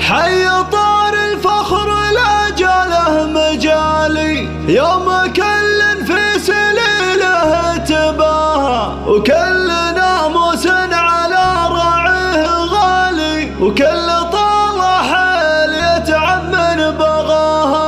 حي طار الفخر لا جاله مجالي، يوم كل في سليله تباهى، وكل ناموس على راعيه غالي، وكل طالع حيل يتعب من بغاها.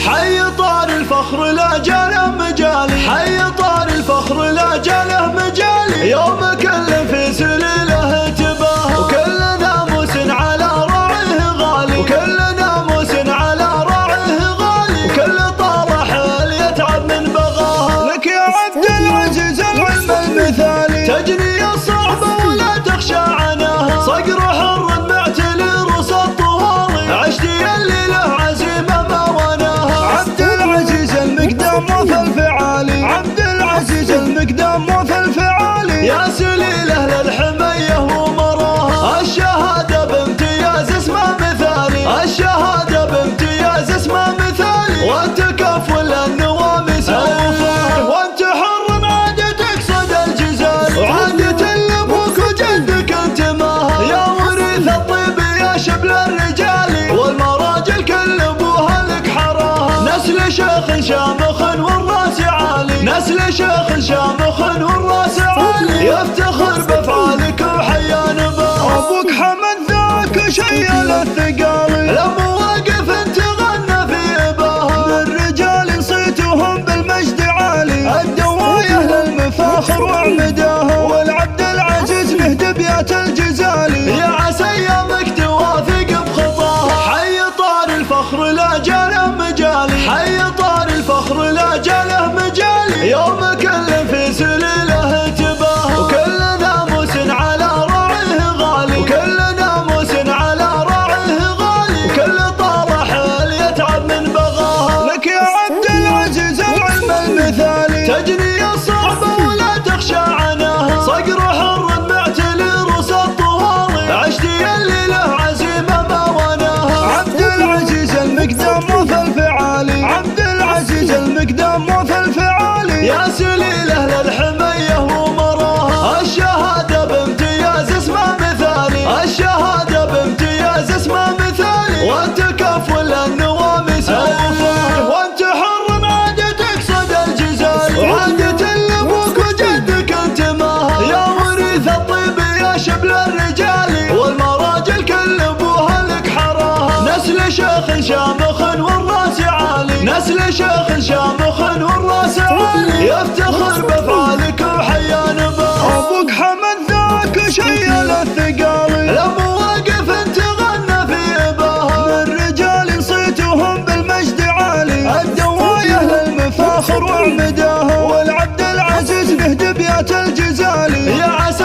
حي طار الفخر لا جاله مجالي، حي طار الفخر لا جاله مجالي، يوم كل في سليله تباهى، وكل ناموس على راعيه غالي، وكل ناموس على راعيه غالي، وكل طالع حيل يتعب من بغاها. لك يا عبد العزيز العلم المثالي، تجني الصعبة ولا تخشى عناها، صقر حر معتلي رص الطوالي، عشت يلي له عزيمة ما وناها. عبد العزيز المقدام وفي الفعالي، عبد العزيز المقدام وفي الفعالي، يا سليله للحمية ومراها، الشهادة بامتياز اسمه مثالي، الشهادة بامتياز اسمه مثالي، والتكفل النواميس اوفاه، وانت حر عادتك صدى الجزال، وعادة لابوك وجدك انت ماها، يا وريث الطيب يا شبل الرجال، والمراجل كل ابوها لك حراها، نسل شيخ شامخ والراس عالي، نسل شيخ شامخ والراس عالي، يفتخر بافعالك وحيا نباها. ابوك حمد ذاك شيل الثقالي، لما واقف انت غنى في اباها، بالرجال صيتهم بالمجد عالي، الدوايه للمفاخر وعمداها، والعبد العزيز له دبيات الجزالي، يا عسى ايامك توافق بخطاها. حي طار الفخر لا جاله مجالي، حي طار الفخر لا جاله مجالي، يوم كل في سليله تباهى، وكل ناموس على راعيه غالي، وكل ناموس على راعيه غالي، وكل طالع حيل يتعب من بغاها. لك يا عبد العزيز العلم المثالي، تجني الصعبة ولا تخشى عناها، صقر حر معتلي رص الطوالي، عشت يلي له عزيمة ما وناها. عبد العزيز المقدام وفي الفعالي، عبد العزيز المقدام وفي الفعالي، يا سليله للحمية ومراها، الشهادة بامتياز اسمه مثالي، الشهادة بامتياز اسمه مثالي، والتكفل النواميس اوفاه، وانت حر عادتك صدى الجزال، وعادة لابوك وجدك انت ماها، يا وريث الطيب يا شبل الرجال، والمراجل كل ابوها لك حراها، نسل شيخ شامخ والراس عالي، نسل شيخ شامخ والراس عالي، يفتخر بافعالك وحيا نباها. ابوك حمد ذاك شيل الثقالي، لما واقف انت غنى في اباها، بالرجال صيتهم بالمجد عالي، الدوايه للمفاخر وعمداها، والعبد العزيز له دبيات الجزالي، يا عسى